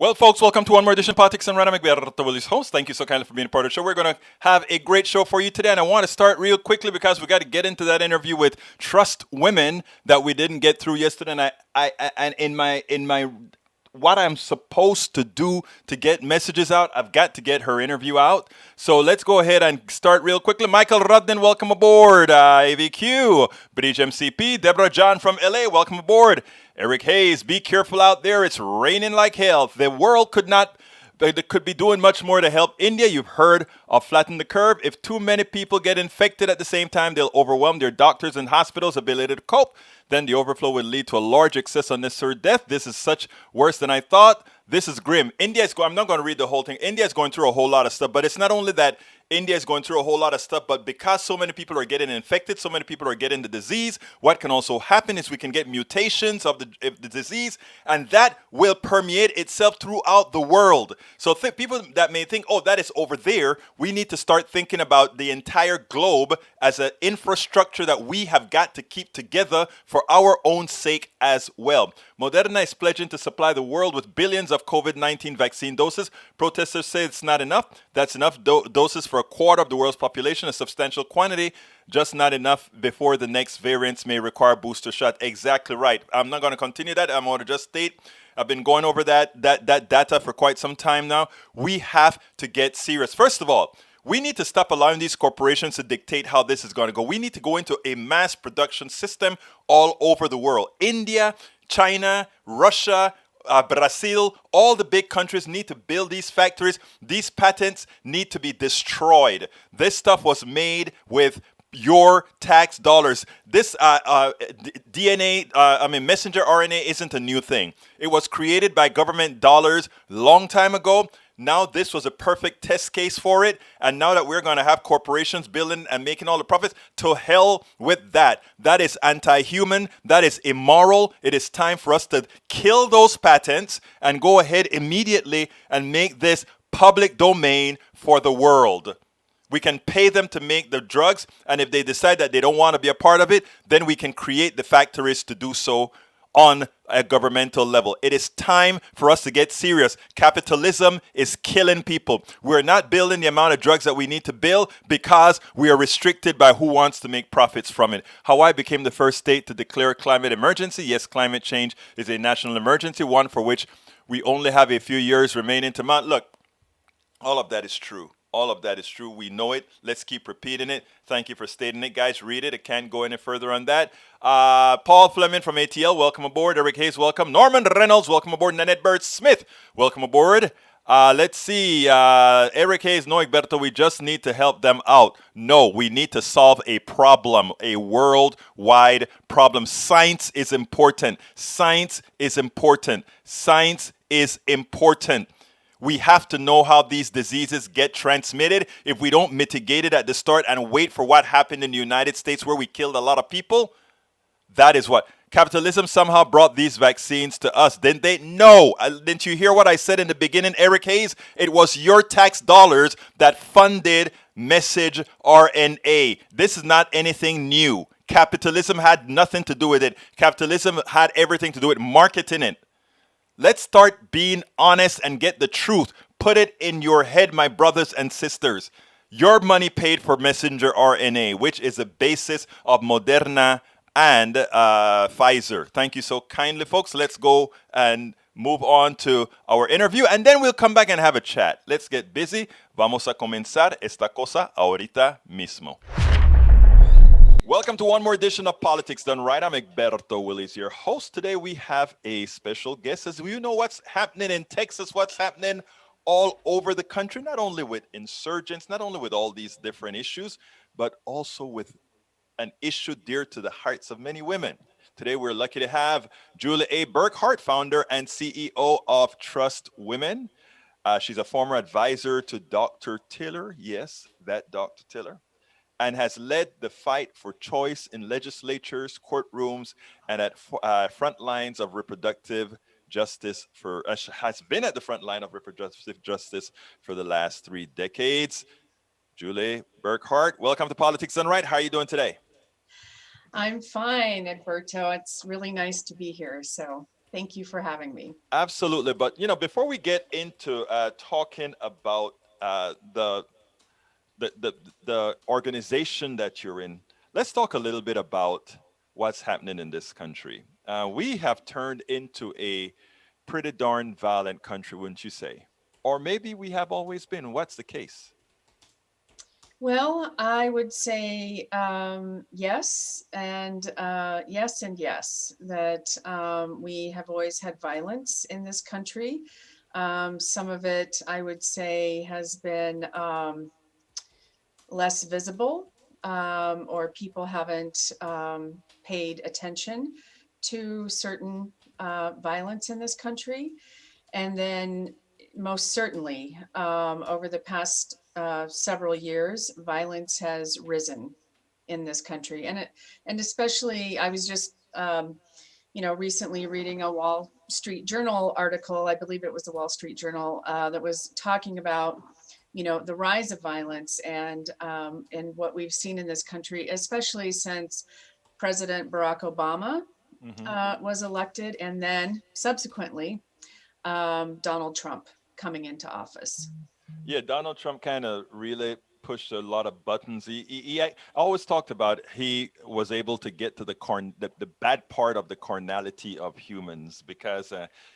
Well, folks, welcome to one more edition of Politics and Random. I'm Willie's host. Thank you so kindly for being a part of the show. We're going to have a great show for you today, and I want to start real quickly because we got to get into that interview with TrustWomen that we didn't get through yesterday. And and in my what I'm supposed to do to get messages out, I've got to get her interview out. So let's go ahead and start real quickly. Michael Rudden, welcome aboard. AVQ, Bridge MCP, Deborah John from LA, welcome aboard. Eric Hayes, be careful out there. It's raining like hell. The world could be doing much more to help India. You've heard of flatten the curve. If too many people get infected at the same time, they'll overwhelm their doctors and hospitals' ability to cope. Then the overflow will lead to a large excess unnecessary death. This is such worse than I thought. This is grim. I'm not going to read the whole thing. India is going through a whole lot of stuff, but it's not only that India is going through a whole lot of stuff, but because so many people are getting infected, so many people are getting the disease, what can also happen is we can get mutations of the disease, and that will permeate itself throughout the world. So people that may think, oh, that is over there, we need to start thinking about the entire globe as an infrastructure that we have got to keep together for our own sake as well. Moderna is pledging to supply the world with billions of COVID-19 vaccine doses. Protesters say it's not enough. That's enough doses for a quarter of the world's population, a substantial quantity, just not enough before the next variants may require booster shot. Exactly right. I'm not going to continue that. I'm going to just state I've been going over that data for quite some time now. We have to get serious. First of all, we need to stop allowing these corporations to dictate how this is going to go. We need to go into a mass production system all over the world. India, China, Russia, Brazil, all the big countries need to build these factories. These patents need to be destroyed. This stuff was made with your tax dollars. This messenger RNA isn't a new thing. It was created by government dollars long time ago. Now this was a perfect test case for it. And now that we're going to have corporations building and making all the profits, to hell with that. That is anti-human. That is immoral. It is time for us to kill those patents and go ahead immediately and make this public domain for the world. We can pay them to make the drugs, and if they decide that they don't want to be a part of it, then we can create the factories to do so on a governmental level. It is time for us to get serious. Capitalism is killing people. We're not building the amount of drugs that we need to build because we are restricted by who wants to make profits from it. Hawaii became the first state to declare a climate emergency. Yes, climate change is a national emergency, one for which we only have a few years remaining to mount. Look, all of that is true. All of that is true. We know it. Let's keep repeating it. Thank you for stating it, guys. Read it. I can't go any further on that. Paul Fleming from ATL, welcome aboard. Eric Hayes, welcome. Norman Reynolds, welcome aboard. Nanette Bird Smith, welcome aboard. Let's see. Eric Hayes, no, Egberto, we just need to help them out. No, we need to solve a problem, a worldwide problem. Science is important. Science is important. Science is important. We have to know how these diseases get transmitted. If we don't mitigate it at the start and wait for what happened in the United States where we killed a lot of people, that is what. Capitalism somehow brought these vaccines to us, didn't they? No. Didn't you hear what I said in the beginning, Eric Hayes? It was your tax dollars that funded messenger RNA. This is not anything new. Capitalism had nothing to do with it. Capitalism had everything to do with marketing it. Let's start being honest and get the truth. Put it in your head, my brothers and sisters. Your money paid for messenger RNA, which is the basis of Moderna and Pfizer. Thank you so kindly, folks. Let's go and move on to our interview, and then we'll come back and have a chat. Let's get busy. Vamos a comenzar esta cosa ahorita mismo. Welcome to one more edition of Politics Done Right. I'm Egberto Willies, your host. Today we have a special guest. As you know what's happening in Texas, what's happening all over the country, not only with insurgents, not only with all these different issues, but also with an issue dear to the hearts of many women. Today we're lucky to have Julie A. Burkhart, founder and CEO of TrustWomen. She's a former advisor to Dr. Tiller. Yes, that Dr. Tiller. And has led the fight for choice in legislatures, courtrooms, and at front lines of reproductive justice has been at the front line of reproductive justice for the last 3 decades. Julie Burkhart, welcome to Politics Done Right. How are you doing today? I'm fine, Egberto. It's really nice to be here. So Thank you for having me. Absolutely. But before we get into talking about the, the the organization that you're in, let's talk a little bit about what's happening in this country. We have turned into a pretty darn violent country, wouldn't you say? Or maybe we have always been. What's the case? Well, I would say yes, and yes, and yes, that we have always had violence in this country. Some of it, I would say, has been less visible, or people haven't paid attention to certain violence in this country. And then, most certainly, over the past several years, violence has risen in this country, and especially, I was just recently reading a Wall Street Journal article. I believe it was the Wall Street Journal that was talking about the rise of violence and what we've seen in this country, especially since President Barack Obama Hmm. was elected, and then subsequently Donald Trump coming into office. Yeah, Donald Trump kind of really pushed a lot of buttons. He always talked about he was able to get to the bad part of the carnality of humans because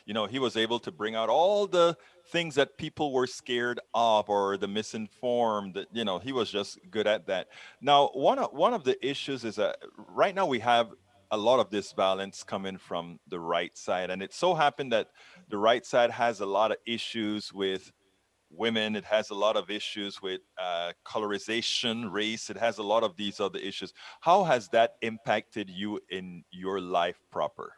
he was able to bring out all the things that people were scared of or the misinformed. That he was just good at that. Now, one of the issues is that right now we have a lot of this violence coming from the right side, and it so happened that the right side has a lot of issues with women. It has a lot of issues with colorization, race. It has a lot of these other issues. How has that impacted you in your life proper?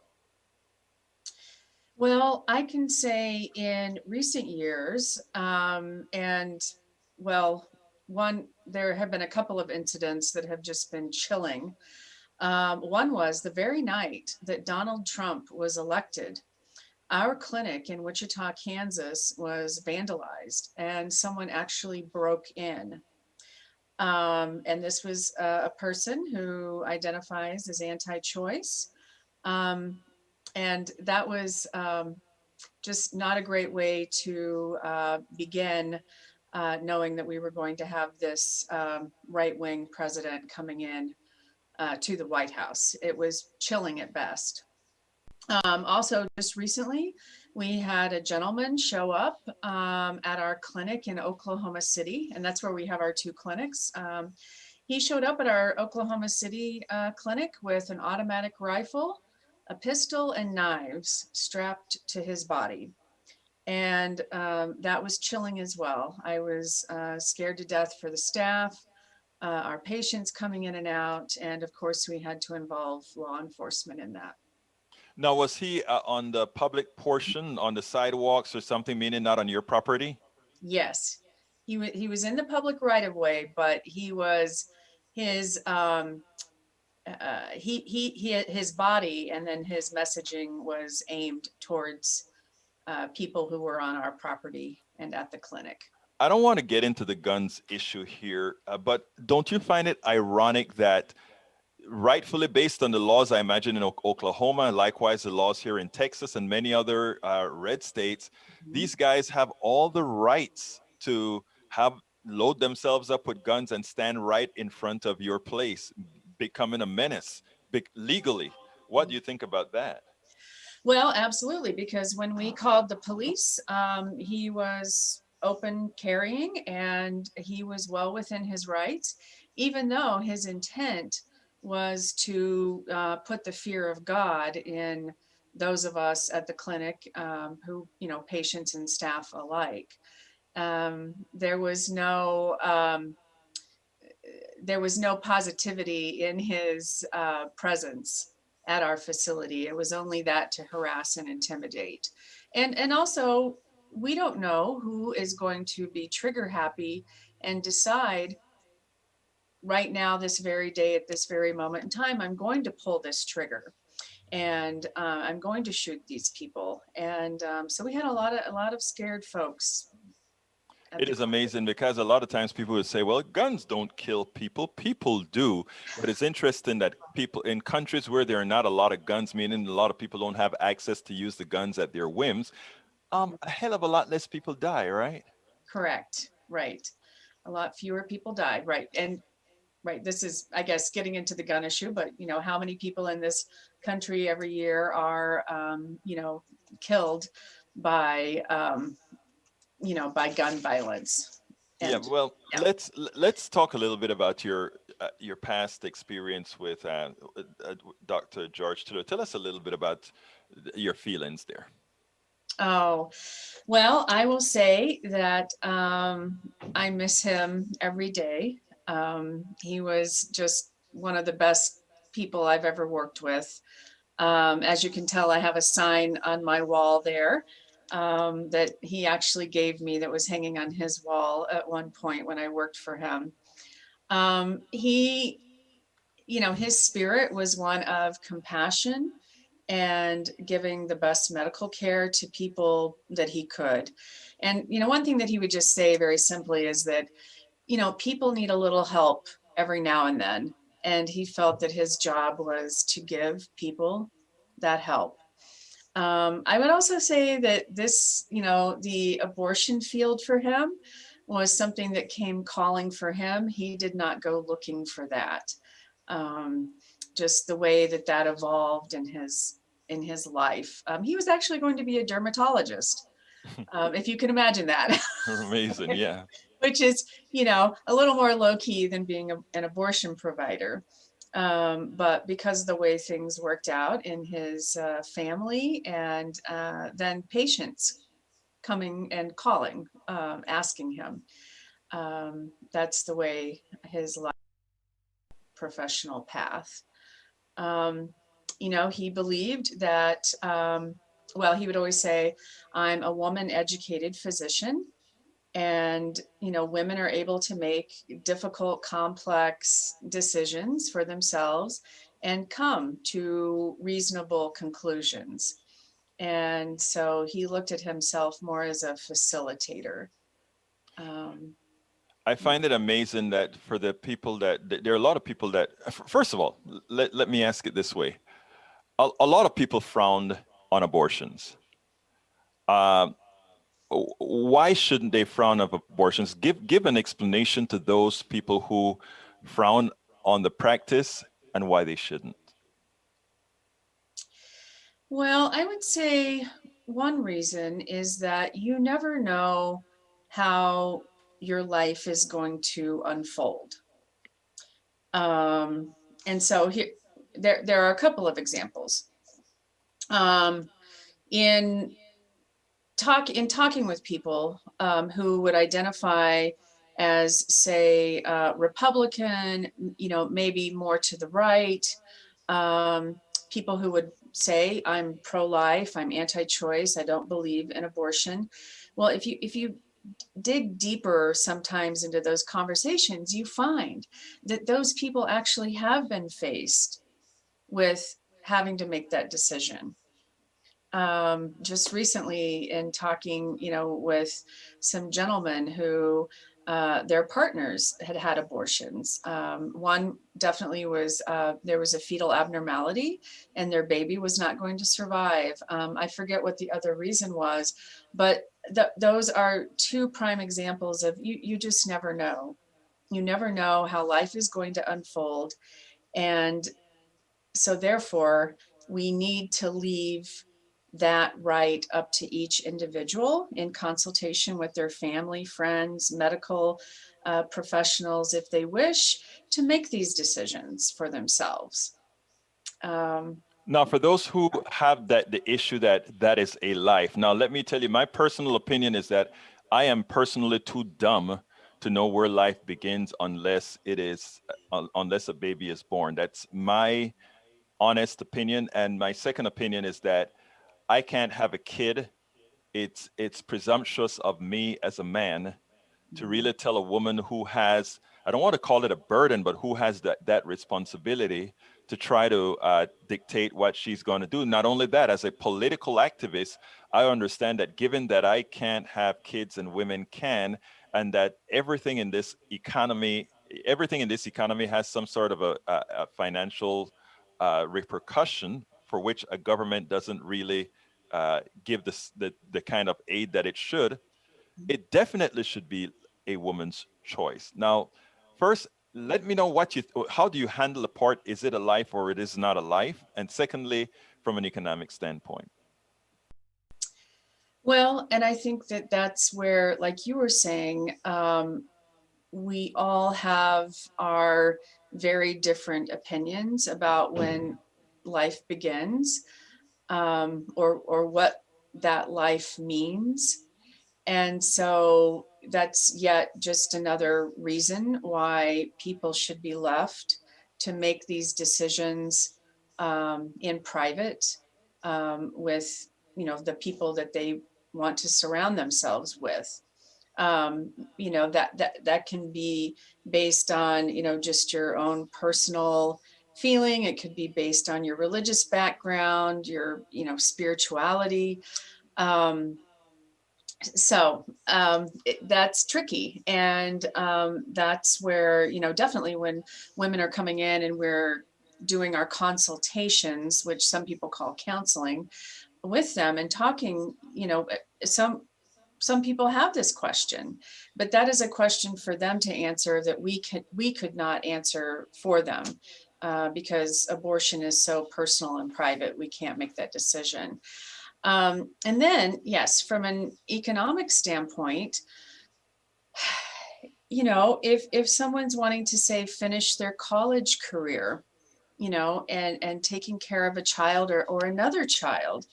Well, I can say in recent years, and well, there have been a couple of incidents that have just been chilling. One was the very night that Donald Trump was elected. Our clinic in Wichita, Kansas was vandalized and someone actually broke in. And this was a person who identifies as anti choice. Um, and that was just not a great way to begin, knowing that we were going to have this right wing president coming in to the White House. It was chilling at best. Also, just recently, we had a gentleman show up at our clinic in Oklahoma City, and that's where we have our two clinics. He showed up at our Oklahoma City clinic with an automatic rifle, a pistol, and knives strapped to his body. And that was chilling as well. I was scared to death for the staff, our patients coming in and out, and of course, we had to involve law enforcement in that. Now, was he on the public portion, on the sidewalks or something, meaning not on your property? Yes, he was in the public right of way, but he was his his body and then his messaging was aimed towards people who were on our property and at the clinic. I don't want to get into the guns issue here, but don't you find it ironic that rightfully based on the laws, I imagine in Oklahoma, likewise the laws here in Texas and many other red states, Mhm. these guys have all the rights to have load themselves up with guns and stand right in front of your place, becoming a menace legally. What do you think about that? Well, absolutely, because when we called the police, he was open carrying and he was well within his rights, even though his intent was to put the fear of God in those of us at the clinic, who, patients and staff alike. There was no positivity in his presence at our facility. It was only that to harass and intimidate. And also, we don't know who is going to be trigger happy and decide right now, this very day, at this very moment in time, I'm going to pull this trigger and I'm going to shoot these people. And so we had a lot of scared folks. at It the is Congress. amazing because a lot of times people would say, well, guns don't kill people. People do. But it's interesting that people in countries where there are not a lot of guns, meaning a lot of people don't have access to use the guns at their whims, a hell of a lot less people die, right? Correct, right. A lot fewer people died, right. And right, this is, I guess, getting into the gun issue, but how many people in this country every year are, killed by, by gun violence? Yeah, And well, yeah. let's talk a little bit about your past experience with Dr. George Tiller. Tell us a little bit about your feelings there. Oh, well, I will say that I miss him every day. He was just one of the best people I've ever worked with. As you can tell, I have a sign on my wall there that he actually gave me that was hanging on his wall at one point when I worked for him. He, his spirit was one of compassion and giving the best medical care to people that he could. And, one thing that he would just say very simply is that, people need a little help every now and then. And he felt that his job was to give people that help. I would also say that this, the abortion field for him was something that came calling for him. He did not go looking for that. Um, just the way that that evolved in his life. He was actually going to be a dermatologist, if you can imagine that. Amazing, yeah. Which is, a little more low key than being an abortion provider. But because of the way things worked out in his family and then patients coming and calling, asking him, that's the way his life professional path. Um, he believed that, well, he would always say, I'm a woman educated physician. And, women are able to make difficult, complex decisions for themselves and come to reasonable conclusions. And so he looked at himself more as a facilitator. Um, I find it amazing that for the people that there are a lot of people that, first of all, let me ask it this way. A lot of people frowned on abortions. Um, why shouldn't they frown on abortions? Give an explanation to those people who frown on the practice and why they shouldn't. well, I would say one reason is that you never know how your life is going to unfold. Um, and so here, there are a couple of examples. Um, in talking with people who would identify as, say, Republican, maybe more to the right, people who would say, I'm pro-life, I'm anti-choice, I don't believe in abortion. Well, if you dig deeper sometimes into those conversations, you find that those people actually have been faced with having to make that decision. Just recently in talking, with some gentlemen who their partners had had abortions. One definitely was, there was a fetal abnormality and their baby was not going to survive. I forget what the other reason was, but those are two prime examples of you just never know. You never know how life is going to unfold. And so therefore, we need to leave that right up to each individual in consultation with their family, friends, medical professionals, if they wish, to make these decisions for themselves. Um, Now, for those who have the issue that is a life. Now, let me tell you, my personal opinion is that I am personally too dumb to know where life begins unless a baby is born. That's my honest opinion. And my second opinion is that I can't have a kid. It's presumptuous of me as a man to really tell a woman who has, I don't want to call it a burden, but who has that responsibility to try to dictate what she's going to do. Not only that, as a political activist, I understand that given that I can't have kids and women can, and that everything in this economy has some sort of a financial repercussion for which a government doesn't really give the kind of aid that it should. It definitely should be a woman's choice. Now, first, let me know how do you handle the part? Is it a life or it is not a life? And secondly, from an economic standpoint. Well, and I think that that's where, like you were saying, we all have our very different opinions about when life begins, or what that life means. And so that's yet just another reason why people should be left to make these decisions in private, with the people that they want to surround themselves with. That can be based on just your own personal feeling. It could be based on your religious background, your spirituality. Um, that's tricky, and that's where definitely when women are coming in and we're doing our consultations, which some people call counseling, with them and talking, some people have this question, but that is a question for them to answer that we could not answer for them, because abortion is so personal and private. We can't make that decision. And then, yes, from an economic standpoint, if someone's wanting to, say, finish their college career, and taking care of a child or another child,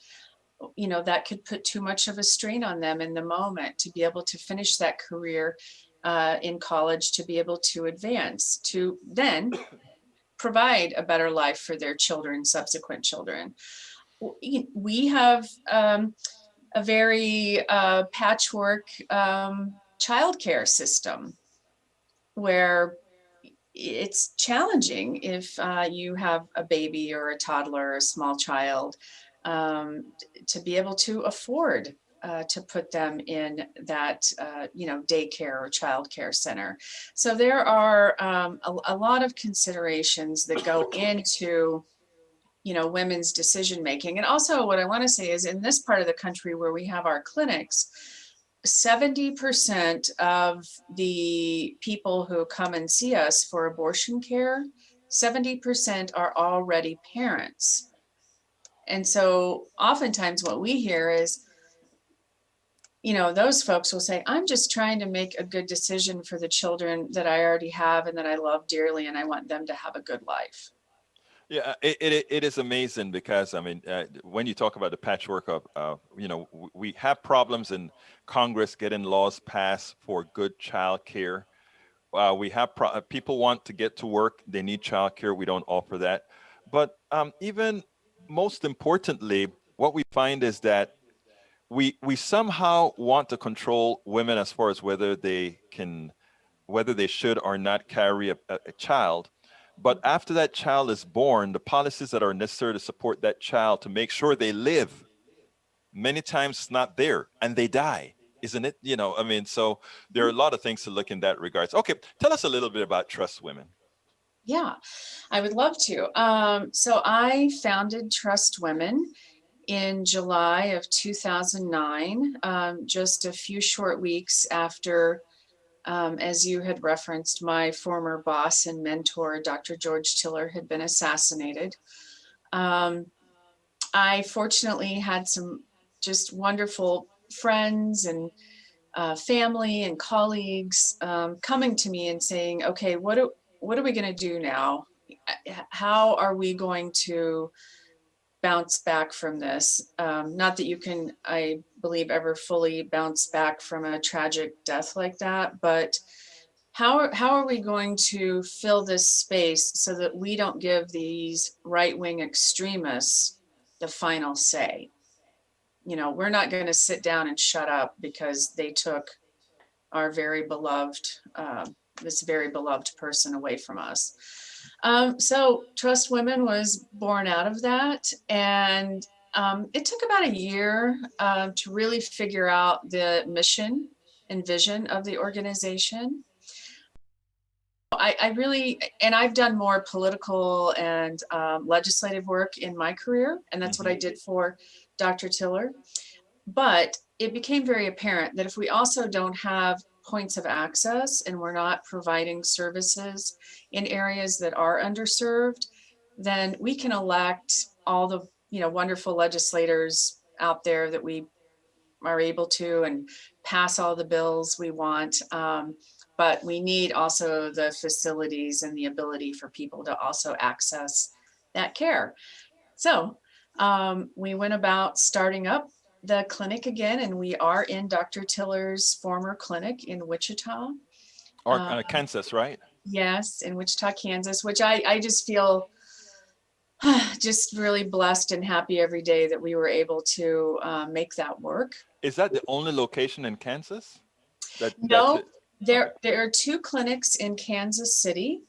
that could put too much of a strain on them in the moment to be able to finish that career in college, to be able to advance, to then provide a better life for their children, subsequent children. We have a very patchwork childcare system where it's challenging if you have a baby or a toddler or a small child, to be able to afford to put them in that daycare or childcare center. So there are a lot of considerations that go into women's decision making. And also what I want to say is, in this part of the country where we have our clinics, 70% of the people who come and see us for abortion care, 70% are already parents. And so oftentimes what we hear is, those folks will say, I'm just trying to make a good decision for the children that I already have and that I love dearly, and I want them to have a good life. Yeah, it is amazing because I mean, when you talk about the patchwork of, we have problems in Congress getting laws passed for good child care. We have people want to get to work, they need child care. We don't offer that. But even most importantly, what we find is that we somehow want to control women as far as whether they should or not carry a child. But after that child is born, the policies that are necessary to support that child to make sure they live, many times it's not there and they die, isn't it? I mean, so there are a lot of things to look in that regards. Okay, tell us a little bit about TrustWomen. Yeah, I would love to. So I founded TrustWomen in July of 2009, just a few short weeks after, as you had referenced, my former boss and mentor, Dr. George Tiller, had been assassinated. I fortunately had some just wonderful friends and family and colleagues coming to me and saying, okay, what are we going to do now? How are we going to bounce back from this? Not that you can, I believe, ever fully bounce back from a tragic death like that, but how are we going to fill this space so that we don't give these right-wing extremists the final say? We're not going to sit down and shut up because they took our very beloved, this very beloved person away from us. So TrustWomen was born out of that. And it took about a year to really figure out the mission and vision of the organization. I really, and I've done more political and legislative work in my career, and that's what I did for Dr. Tiller. But it became very apparent that if we also don't have points of access and we're not providing services in areas that are underserved, then we can elect all the, wonderful legislators out there that we are able to and pass all the bills we want. But we need also the facilities and the ability for people to also access that care. So we went about starting up the clinic again, and we are in Dr. Tiller's former clinic in Wichita. Or Kansas, right? Yes, in Wichita, Kansas, which I just feel just really blessed and happy every day that we were able to make that work. Is that the only location in Kansas? That's No, it. Okay. there are two clinics in Kansas City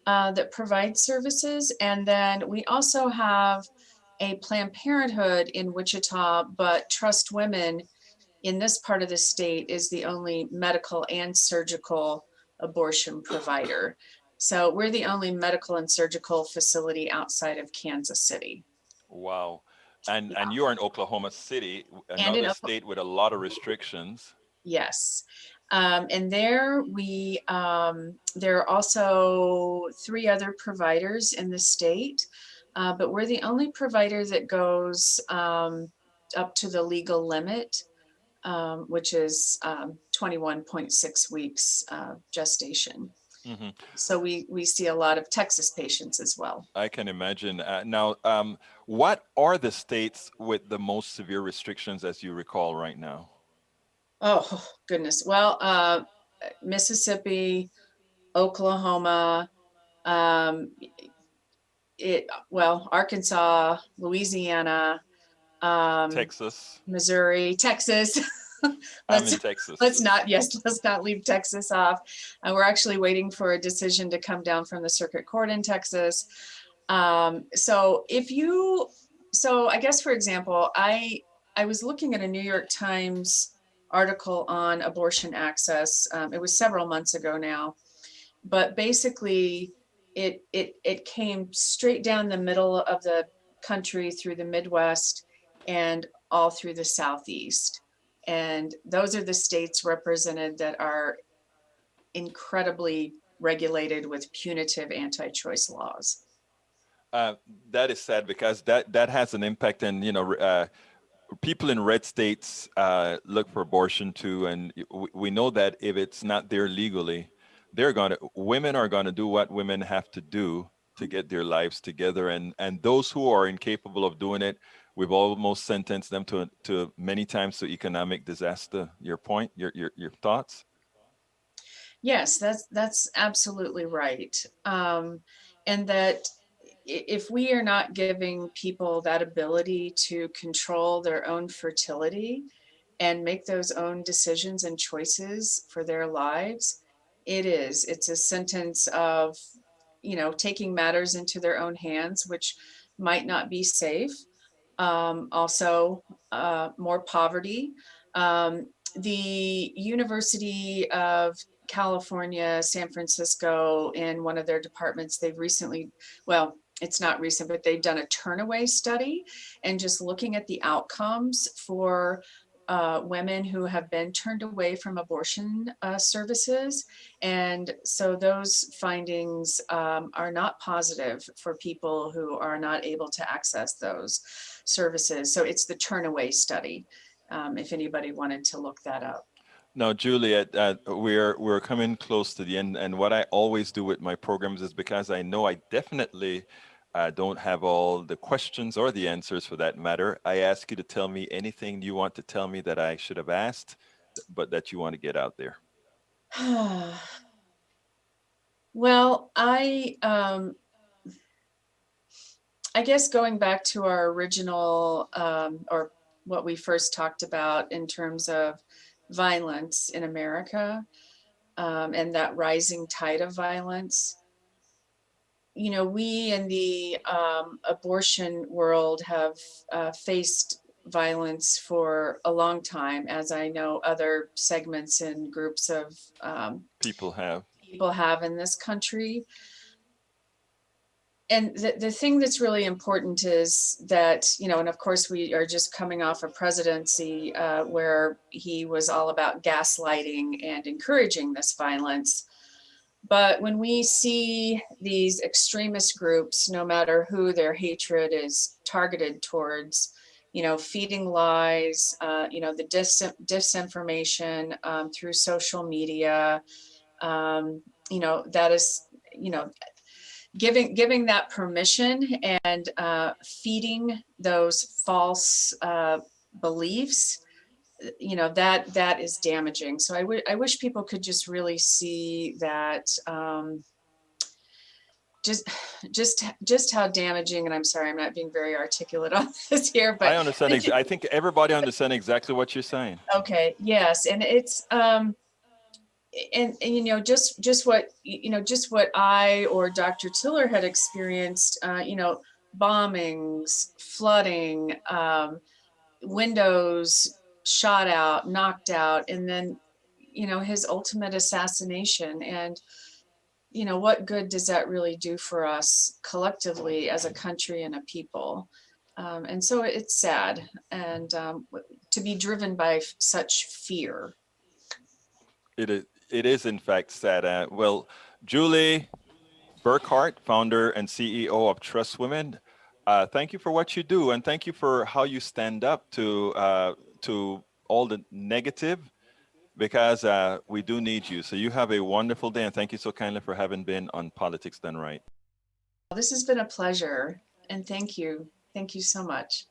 that provide services. And then we also have a Planned Parenthood in Wichita, but TrustWomen in this part of the state is the only medical and surgical abortion provider. So we're the only medical and surgical facility outside of Kansas City. Wow. Yeah. And you're in Oklahoma City, And in another state with a lot of restrictions. Yes. And there are also three other providers in the state, but we're the only provider that goes up to the legal limit, which is 21.6 weeks gestation. Hmm. So we see a lot of Texas patients as well. I can imagine. Now, what are the states with the most severe restrictions, as you recall right now? Oh, goodness. Well, Mississippi, Oklahoma, um, Arkansas, Louisiana, um, Texas. Missouri, Texas. I'm in let's Texas. let's not leave Texas off. We're actually waiting for a decision to come down from the circuit court in Texas. So I guess, for example, I was looking at a New York Times article on abortion access. It was several months ago now, but basically it came straight down the middle of the country through the Midwest and all through the Southeast. And those are the states represented that are incredibly regulated with punitive anti-choice laws. Uh, that is sad because that has an impact, and people in red states look for abortion too, and we know that if it's not there legally, women are going to do what women have to do to get their lives together, and those who are incapable of doing it, we've almost sentenced them to many times to economic disaster. Your point, your thoughts? Yes, that's absolutely right. And that if we are not giving people that ability to control their own fertility and make those own decisions and choices for their lives, it's a sentence of, taking matters into their own hands, which might not be safe. Also, more poverty. The University of California, San Francisco, in one of their departments, they've recently, well, it's not recent, but they've done a turnaway study and just looking at the outcomes for women who have been turned away from abortion services. And so those findings are not positive for people who are not able to access those services. So it's the turnaway study, if anybody wanted to look that up. Now, Juliet, we're coming close to the end, and what I always do with my programs is, because I know I definitely don't have all the questions or the answers for that matter, I ask you to tell me anything you want to tell me that I should have asked, but that you want to get out there. Well, I guess going back to our original, or what we first talked about in terms of violence in America, and that rising tide of violence, we in the abortion world have faced violence for a long time, as I know other segments and groups of People have. people have in this country. And the thing that's really important is that, and of course we are just coming off a presidency where he was all about gaslighting and encouraging this violence. But when we see these extremist groups, no matter who their hatred is targeted towards, feeding lies, the disinformation through social media, that is, giving that permission and feeding those false beliefs, that is damaging. So I wish people could just really see that, just how damaging. And I'm sorry, I'm not being very articulate on this here, I but understand. I think everybody understands exactly what you're saying. okay, yes, and it's and just what I or Dr. Tiller had experienced, bombings, flooding, windows shot out, knocked out, and then his ultimate assassination. And what good does that really do for us collectively as a country and a people? And so it's sad, and to be driven by such fear. It is in fact sad. Well, Julie Burkhart, founder and CEO of TrustWomen, thank you for what you do, and thank you for how you stand up to all the negative, because we do need you. So you have a wonderful day, and thank you so kindly for having been on Politics Done Right. This has been a pleasure, and thank you. Thank you so much.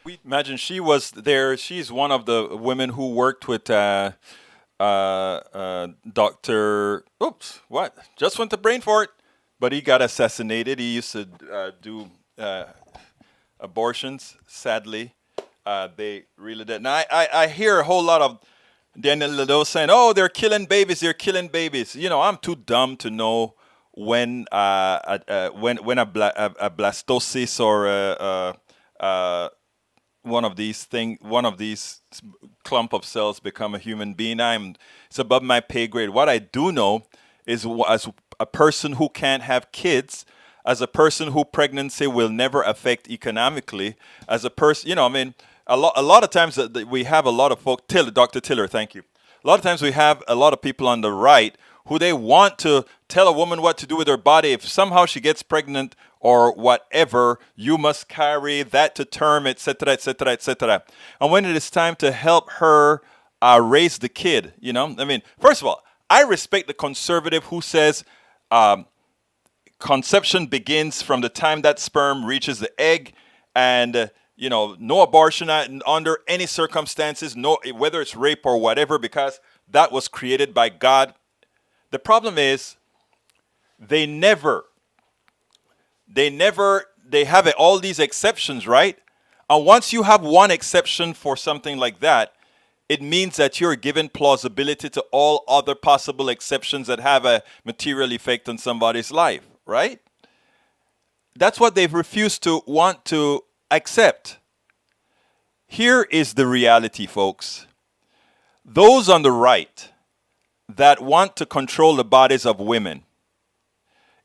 We imagine she was there. She's one of the women who worked with Dr. Oops, what? Just went to brain for it. But he got assassinated. He used to do abortions. Sadly, they really did. Now I hear a whole lot of Daniel Lado saying, "Oh, they're killing babies. They're killing babies." I'm too dumb to know when a blastocyst or one of these clump of cells become a human being. It's above my pay grade. What I do know is, as a person who can't have kids, as a person who pregnancy will never affect economically, as a person, a lot of times we have a lot of folk. Dr. Tiller, thank you. A lot of times we have a lot of people on the right who they want to tell a woman what to do with her body. If somehow she gets pregnant or whatever, you must carry that to term, etc., etc., etc. And when it is time to help her raise the kid, first of all, I respect the conservative who says conception begins from the time that sperm reaches the egg, and no abortion under any circumstances, no, whether it's rape or whatever, because that was created by God. The problem is they have all these exceptions, right? And once you have one exception for something like that, it means that you're given plausibility to all other possible exceptions that have a material effect on somebody's life, right? That's what they've refused to want to accept. Here is the reality, folks. Those on the right that want to control the bodies of women,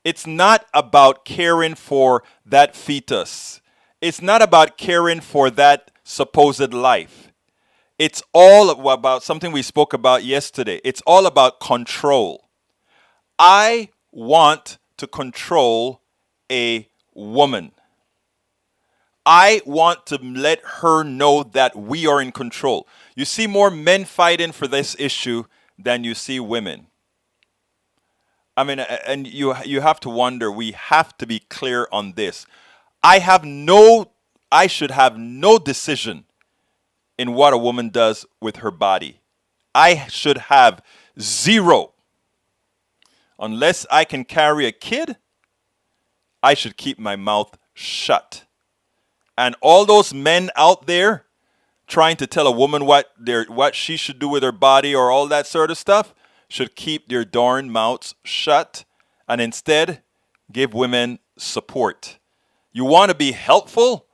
it's not about caring for that fetus. It's not about caring for that supposed life. It's all about something we spoke about yesterday. It's all about control. I want to control a woman. I want to let her know that we are in control. You see more men fighting for this issue than you see women. And you have to wonder, we have to be clear on this. I should have no decision in what a woman does with her body. I should have zero. Unless I can carry a kid, I should keep my mouth shut. And all those men out there trying to tell a woman what she should do with her body or all that sort of stuff should keep their darn mouths shut and instead give women support. You want to be helpful?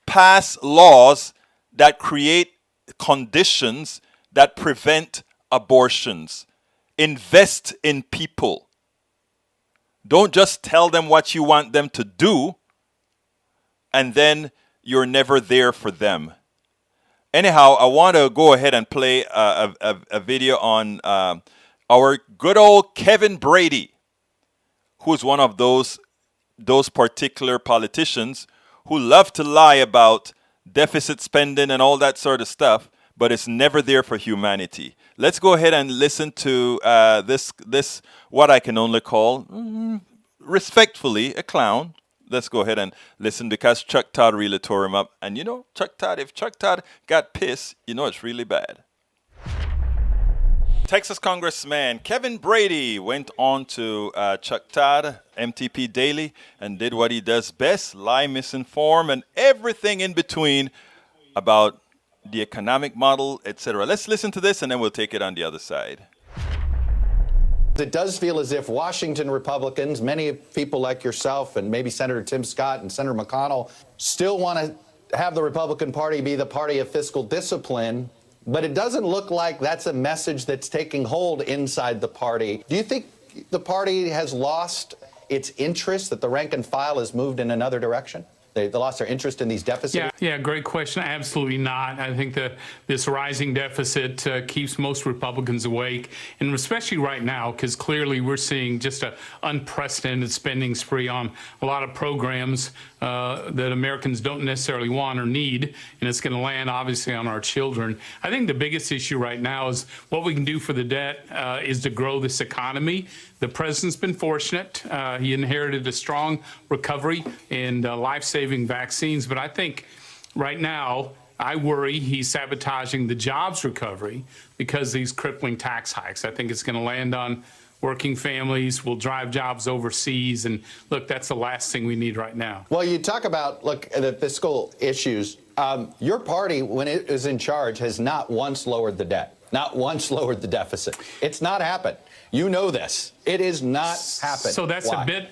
pass laws that create conditions that prevent abortions. Invest in people. Don't just tell them what you want them to do, and then you're never there for them. Anyhow, I want to go ahead and play a video on our good old Kevin Brady, who's one of those particular politicians who love to lie about deficit spending and all that sort of stuff, but it's never there for humanity. Let's go ahead and listen to this what I can only call, respectfully, a clown. Let's go ahead and listen, because Chuck Todd really tore him up. And if Chuck Todd got pissed, it's really bad. Texas Congressman Kevin Brady went on to Chuck Todd, MTP Daily, and did what he does best: lie, misinform, and everything in between about the economic model, etc. Let's listen to this, and then we'll take it on the other side. It does feel as if Washington Republicans, many people like yourself and maybe Senator Tim Scott and Senator McConnell, still want to have the Republican Party be the party of fiscal discipline, but it doesn't look like that's a message that's taking hold inside the party. Do you think the party has lost its interest, that the rank and file has moved in another direction? They lost their interest in these deficits? Yeah, great question. Absolutely not. I think that this rising deficit keeps most Republicans awake, and especially right now, because clearly we're seeing just an unprecedented spending spree on a lot of programs that Americans don't necessarily want or need, and it's going to land obviously on our children. I think the biggest issue right now is what we can do for the debt is to grow this economy. The president's been fortunate. He inherited a strong recovery and life-saving vaccines. But I think right now, I worry he's sabotaging the jobs recovery because of these crippling tax hikes. I think it's going to land on working families, will drive jobs overseas. And look, that's the last thing we need right now. Well, you talk about, the fiscal issues. Your party, when it is in charge, has not once lowered the debt, not once lowered the deficit. It's not happened. You know this. It is not happened. So that's Why? a bit,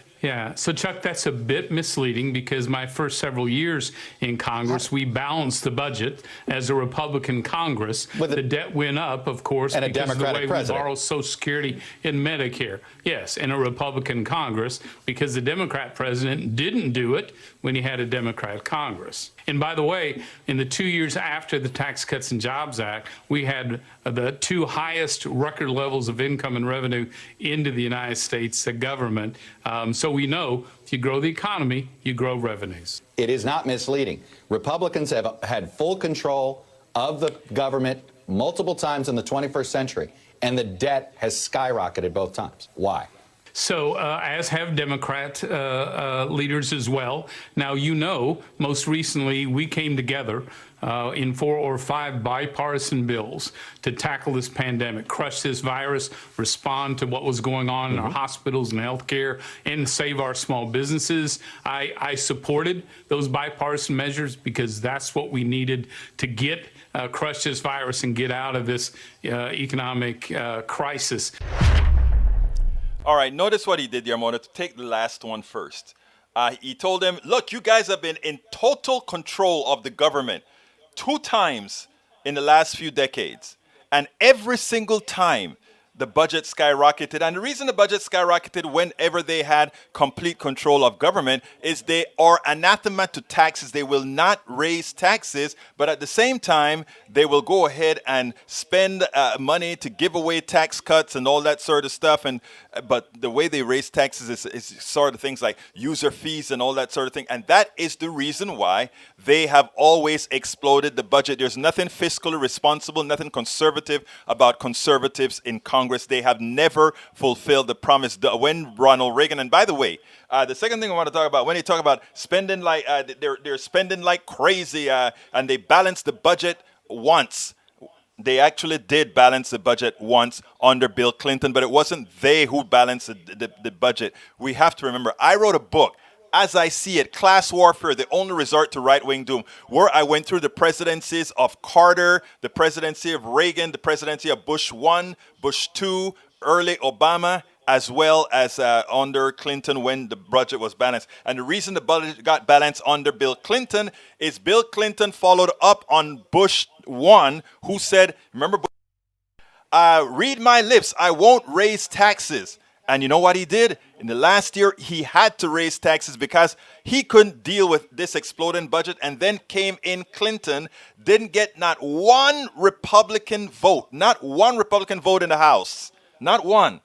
so Chuck, that's a bit misleading, because my first several years in Congress, we balanced the budget as a Republican Congress. The debt went up, of course, and because a of the way president. we borrow Social Security and Medicare. Yes, in a Republican Congress, because the Democrat president didn't do it when he had a Democrat Congress. And by the way, in the 2 years after the Tax Cuts and Jobs Act, we had the two highest record levels of income and revenue into the United States government. So we know if you grow the economy, you grow revenues. It is not misleading. Republicans have had full control of the government multiple times in the 21st century, and the debt has skyrocketed both times. Why? So, as have Democrat leaders as well. Now, most recently we came together in 4 or 5 bipartisan bills to tackle this pandemic, crush this virus, respond to what was going on in our hospitals and healthcare, and save our small businesses. I supported those bipartisan measures because that's what we needed to get crush this virus and get out of this economic crisis. All right, notice what he did there. I'm going to take the last one first. He told them, look, you guys have been in total control of the government 2 times in the last few decades. And every single time, the budget skyrocketed. And the reason the budget skyrocketed whenever they had complete control of government is they are anathema to taxes. They will not raise taxes, but at the same time, they will go ahead and spend money to give away tax cuts and all that sort of stuff. But the way they raise taxes is sort of things like user fees and all that sort of thing. And that is the reason why they have always exploded the budget. There's nothing fiscally responsible, nothing conservative about conservatives in Congress. They have never fulfilled the promise when Ronald Reagan. And by the way, the second thing I want to talk about, when they talk about spending like they're spending like crazy, and they balance the budget once. They actually did balance the budget once under Bill Clinton, but it wasn't they who balanced the budget. We have to remember, I wrote a book, As I See It, Class Warfare, the Only Resort to Right-Wing Doom, where I went through the presidencies of Carter, the presidency of Reagan, the presidency of Bush 1, Bush 2, early Obama, as well as under Clinton when the budget was balanced. And the reason the budget got balanced under Bill Clinton is Bill Clinton followed up on Bush 1, who said, remember, read my lips, I won't raise taxes. And you know what he did? In the last year, he had to raise taxes because he couldn't deal with this exploding budget. And then came in Clinton, didn't get not one Republican vote, not one Republican vote in the House, not one.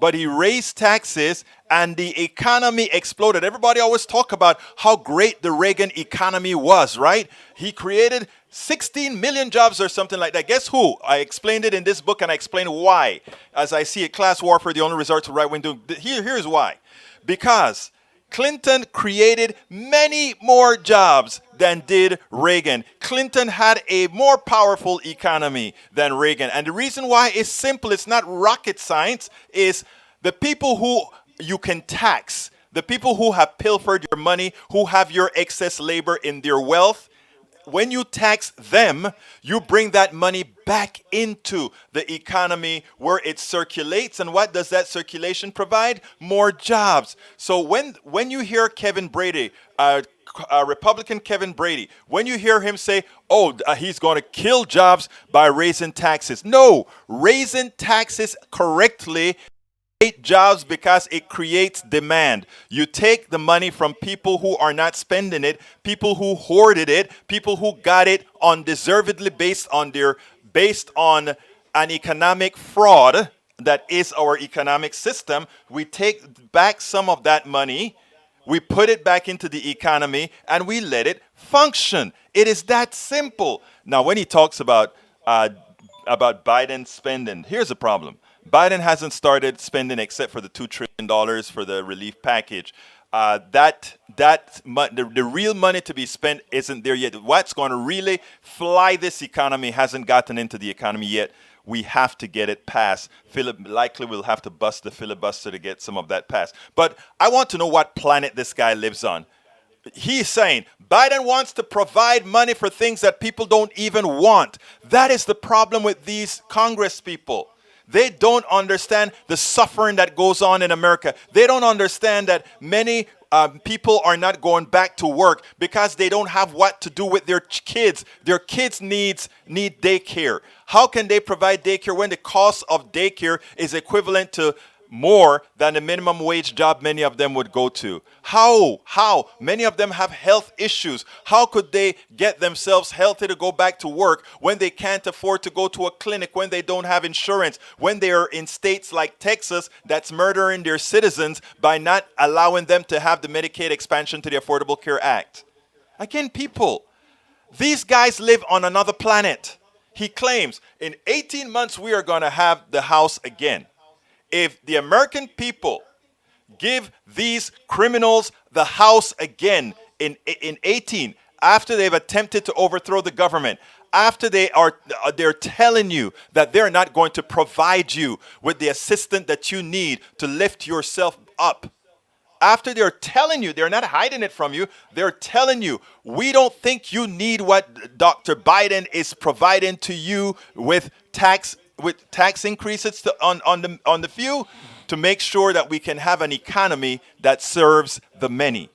But he raised taxes and the economy exploded. Everybody always talk about how great the Reagan economy was, right? He created 16 million jobs or something like that. Guess who? I explained it in this book and I explained why. As I see it, class warfare, the only resort to right-wing doing. Here's why. Because Clinton created many more jobs than did Reagan. Clinton had a more powerful economy than Reagan. And the reason why is simple, it's not rocket science, is the people who you can tax, the people who have pilfered your money, who have your excess labor in their wealth, when you tax them, you bring that money back into the economy where it circulates. And what does that circulation provide? More jobs. So when you hear Kevin Brady, Republican Kevin Brady, when you hear him say, he's going to kill jobs by raising taxes. No, raising taxes correctly jobs because it creates demand. You take the money from people who are not spending it, people who hoarded it, people who got it undeservedly based on an economic fraud that is our economic system. We take back some of that money, we put it back into the economy, and we let it function. It is that simple. Now, when he talks about Biden spending, here's the problem. Biden hasn't started spending except for the $2 trillion for the relief package. The real money to be spent isn't there yet. What's going to really fly this economy hasn't gotten into the economy yet. We have to get it passed. Likely we'll have to bust the filibuster to get some of that passed. But I want to know what planet this guy lives on. He's saying Biden wants to provide money for things that people don't even want. That is the problem with these Congress people. They don't understand the suffering that goes on in America. They don't understand that many people are not going back to work because they don't have what to do with their kids. Their kids need daycare. How can they provide daycare when the cost of daycare is equivalent to more than the minimum wage job many of them would go to? How? Many of them have health issues. How could they get themselves healthy to go back to work when they can't afford to go to a clinic, when they don't have insurance, when they are in states like Texas that's murdering their citizens by not allowing them to have the Medicaid expansion to the Affordable Care Act? Again, people, these guys live on another planet. He claims in 18 months we are going to have the House again. If the American people give these criminals the House again in 18, after they've attempted to overthrow the government, after they're telling you that they're not going to provide you with the assistance that you need to lift yourself up, after they're telling you, they're not hiding it from you, they're telling you, we don't think you need what Dr. Biden is providing to you with tax increases on the few, to make sure that we can have an economy that serves the many.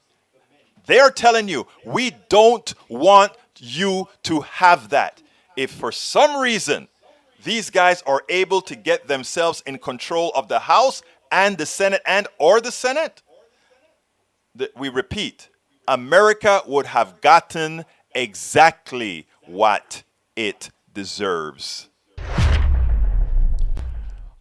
They're telling you, we don't want you to have that. If for some reason these guys are able to get themselves in control of the House and the Senate or the Senate, we repeat, America would have gotten exactly what it deserves.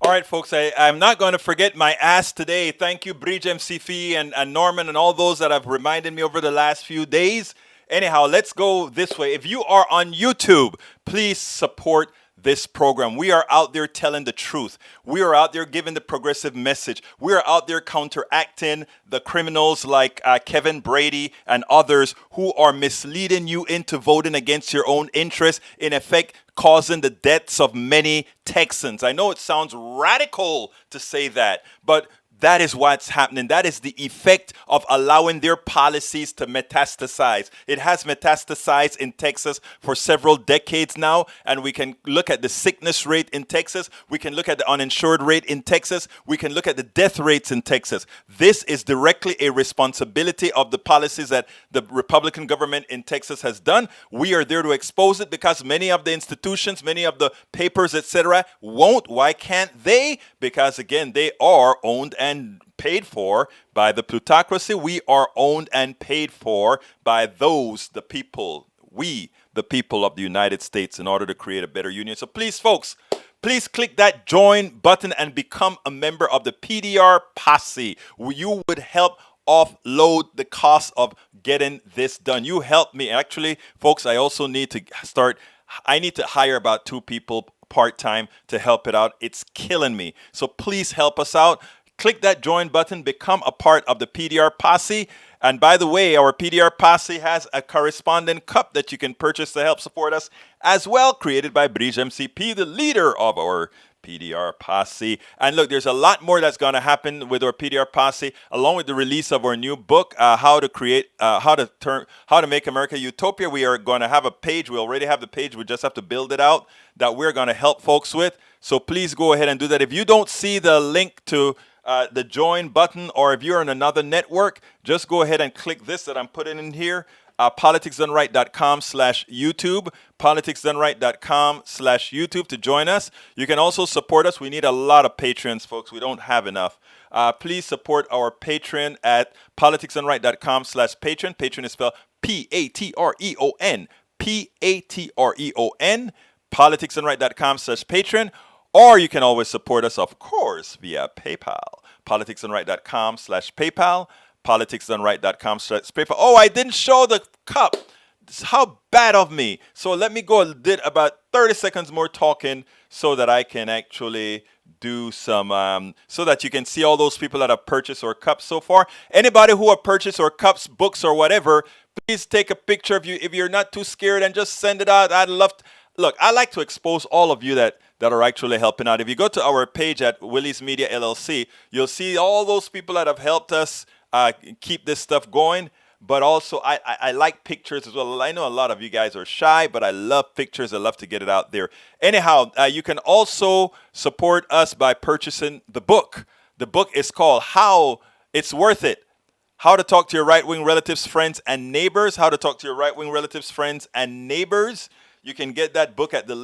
All right, folks, I'm not going to forget my ask today. Thank you, Bridge MCFE and Norman and all those that have reminded me over the last few days. Anyhow, let's go this way. If you are on YouTube, please support this program. We are out there telling the truth. We are out there giving the progressive message. We are out there counteracting the criminals like Kevin Brady and others who are misleading you into voting against your own interests, in effect causing the deaths of many Texans. I know it sounds radical to say that, but That is what's happening. That is the effect of allowing their policies to metastasize. It has metastasized in Texas for several decades now, and we can look at the sickness rate in Texas. We can look at the uninsured rate in Texas. We can look at the death rates in Texas. This is directly a responsibility of the policies that the Republican government in Texas has done. We are there to expose it because many of the institutions, many of the papers, etc., won't. Why can't they? Because, again, they are owned and paid for by the plutocracy. We are owned and paid for by those, the people, we, the people of the United States, in order to create a better union. So please, folks, please click that join button and become a member of the PDR posse. You would help offload the cost of getting this done. You help me. Actually, folks, I also need to I need to hire about 2 people part-time to help it out. It's killing me. So please help us out. Click that join button, become a part of the PDR posse. And by the way, our PDR posse has a correspondent cup that you can purchase to help support us as well, created by Bridge MCP, the leader of our PDR posse. And look, there's a lot more that's going to happen with our PDR posse, along with the release of our new book, how to make America utopia. We are going to have a page. We already have the page. We just have to build it out, that we're going to help folks with. So please go ahead and do that. If you don't see the link to the join button, or if you're on another network, just go ahead and click this that I'm putting in here. politicsdoneright.com/YouTube, politicsdoneright.com/YouTube to join us. You can also support us. We need a lot of patrons, folks. We don't have enough. Please support our Patreon at politicsdoneright.com/patron. Patron is spelled Patreon, Patreon, politicsdoneright.com/patron. Or you can always support us, of course, via PayPal, politicsdoneright.com/PayPal, politicsdoneright.com/PayPal. Oh, I didn't show the cup. How bad of me. So let me go did about 30 seconds more talking so that I can actually do some, so that you can see all those people that have purchased our cups so far. Anybody who have purchased our cups, books, or whatever, please take a picture of you. If you're not too scared, and just send it out. I'd love to. Look, I like to expose all of you that are actually helping out. If you go to our page at Willie's Media LLC, you'll see all those people that have helped us keep this stuff going. But also, I like pictures as well. I know a lot of you guys are shy, but I love pictures. I love to get it out there. Anyhow, you can also support us by purchasing the book. The book is called How It's Worth It. How to talk to your right-wing relatives, friends, and neighbors. How to talk to your right-wing relatives, friends, and neighbors. You can get that book at the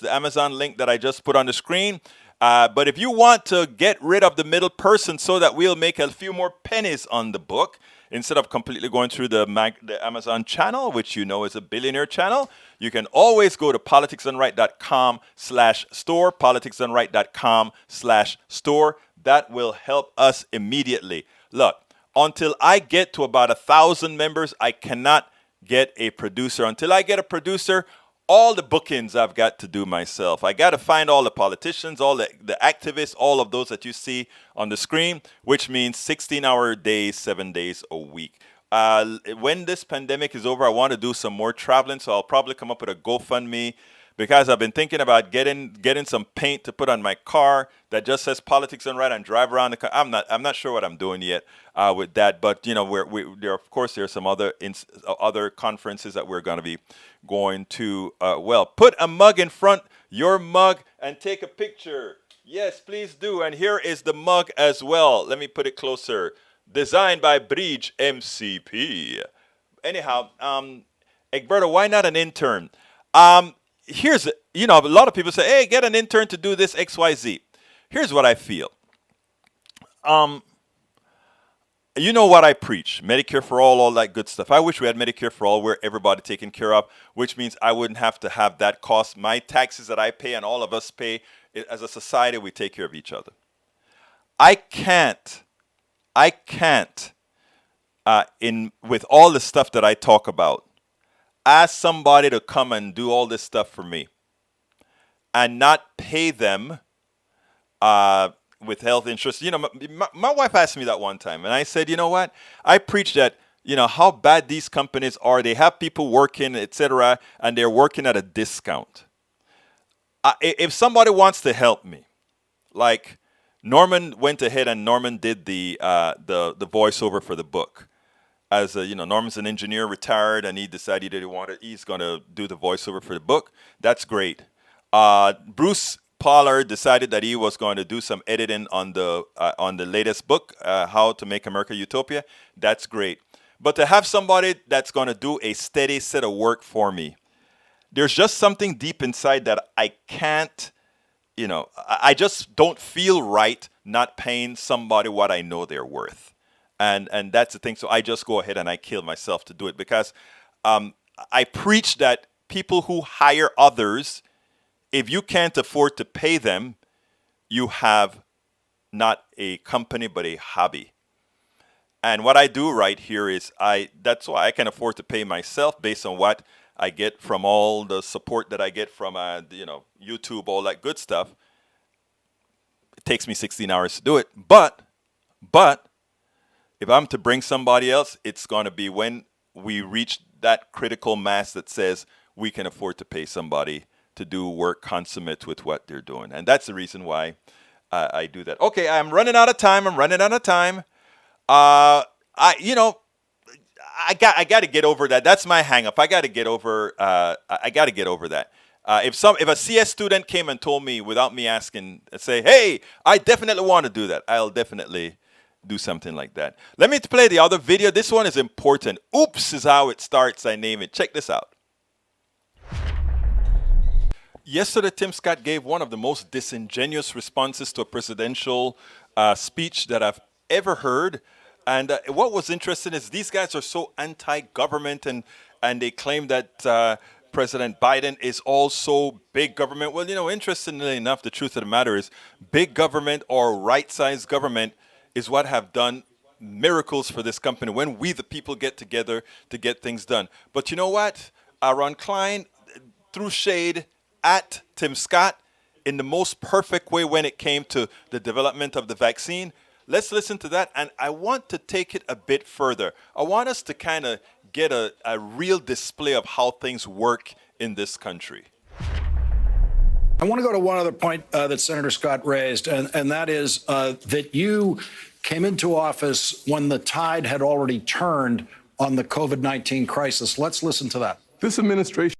Amazon link that I just put on the screen. But if you want to get rid of the middle person so that we'll make a few more pennies on the book, instead of completely going through the Amazon channel, which you know is a billionaire channel, you can always go to politicsdoneright.com/store, politicsdoneright.com/store. That will help us immediately. Look, until I get to about 1,000 members, I cannot get a producer. Until I get a producer, all the bookings I've got to do myself. I got to find all the politicians, all the activists, all of those that you see on the screen, which means 16-hour days, 7 days a week. When this pandemic is over, I want to do some more traveling, so I'll probably come up with a GoFundMe, because I've been thinking about getting some paint to put on my car that just says Politics Done Right and drive around the car. I'm not sure what I'm doing yet with that, but you know, there are some other conferences that we're going to be going to. Put a mug in front, your mug, and take a picture. Yes, please do. And here is the mug as well. Let me put it closer. Designed by Bridge MCP. Anyhow, Egberto, why not an intern? Here's, a lot of people say, hey, get an intern to do this XYZ. Here's what I feel. You know what I preach, Medicare for all that good stuff. I wish we had Medicare for all where everybody taken care of, which means I wouldn't have to have that cost. My taxes that I pay and all of us pay, as a society, we take care of each other. I can't, with all the stuff that I talk about, ask somebody to come and do all this stuff for me and not pay them with health insurance. My wife asked me that one time, and I said, you know what? I preach that, how bad these companies are. They have people working, etc., and they're working at a discount. If somebody wants to help me, like Norman went ahead and Norman did the voiceover for the book. As Norman's an engineer, retired, and he decided that he's going to do the voiceover for the book. That's great. Bruce Pollard decided that he was going to do some editing on the latest book, How to Make America Utopia. That's great. But to have somebody that's going to do a steady set of work for me, there's just something deep inside that I can't, I just don't feel right not paying somebody what I know they're worth. And that's the thing. So I just go ahead and I kill myself to do it because I preach that people who hire others, if you can't afford to pay them, you have not a company but a hobby. And what I do right here is that's why I can afford to pay myself based on what I get from all the support that I get from YouTube, all that good stuff. It takes me 16 hours to do it. But if I'm to bring somebody else, it's going to be when we reach that critical mass that says we can afford to pay somebody to do work consummate with what they're doing. And that's the reason why I do that. Okay, I'm running out of time. I got to get over that. That's my hang up. I got to get over that. If a CS student came and told me without me asking, say, hey, I definitely want to do that, I'll definitely do something like that. Let me play the other video. This one is important. Oops is how it starts. I name it. Check this out. Yesterday, Tim Scott gave one of the most disingenuous responses to a presidential speech that I've ever heard. And what was interesting is these guys are so anti-government and they claim that President Biden is also big government. Well, interestingly enough, the truth of the matter is big government or right-sized government is what have done miracles for this company when we, the people, get together to get things done. But you know what? Ron Klein threw shade at Tim Scott in the most perfect way when it came to the development of the vaccine. Let's listen to that. And I want to take it a bit further. I want us to kind of get a real display of how things work in this country. I want to go to one other point that Senator Scott raised, and that is that you came into office when the tide had already turned on the COVID-19 crisis. Let's listen to that. This administration,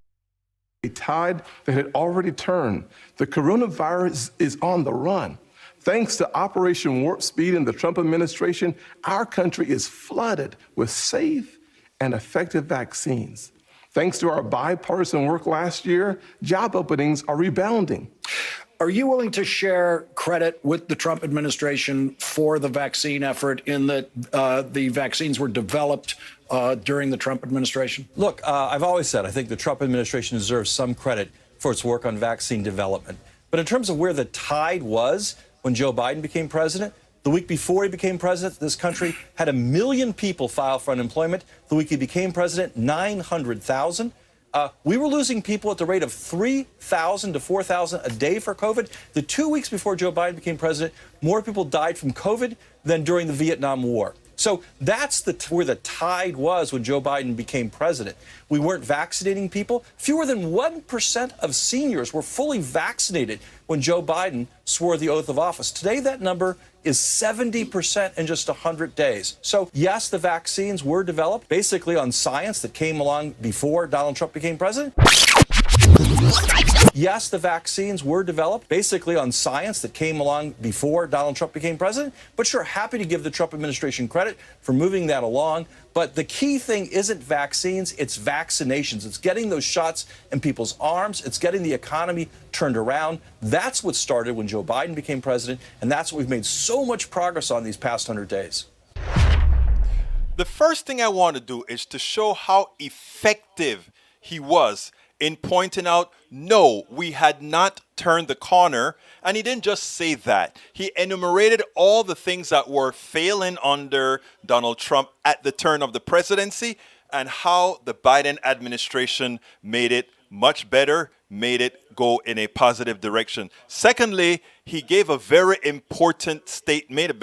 a tide that had already turned. The coronavirus is on the run. Thanks to Operation Warp Speed and the Trump administration, our country is flooded with safe and effective vaccines. Thanks to our bipartisan work last year, job openings are rebounding. Are you willing to share credit with the Trump administration for the vaccine effort in that the vaccines were developed during the Trump administration? Look, I've always said I think the Trump administration deserves some credit for its work on vaccine development. But in terms of where the tide was when Joe Biden became president, the week before he became president, this country had 1 million people file for unemployment. The week he became president, 900,000. We were losing people at the rate of 3,000 to 4,000 a day for COVID. The 2 weeks before Joe Biden became president, more people died from COVID than during the Vietnam War. So that's where the tide was when Joe Biden became president. We weren't vaccinating people. Fewer than 1% of seniors were fully vaccinated when Joe Biden swore the oath of office. Today, that number is 70% in just 100 days. So, yes, the vaccines were developed basically on science that came along before Donald Trump became president. Yes, the vaccines were developed basically on science that came along before Donald Trump became president. But sure, happy to give the Trump administration credit for moving that along. But the key thing isn't vaccines, it's vaccinations. It's getting those shots in people's arms. It's getting the economy turned around. That's what started when Joe Biden became president. And that's what we've made so much progress on these past 100 days. The first thing I want to do is to show how effective he was in pointing out, no, we had not turned the corner. And he didn't just say that. He enumerated all the things that were failing under Donald Trump at the turn of the presidency and how the Biden administration made it much better, made it go in a positive direction. Secondly, he gave a very important statement.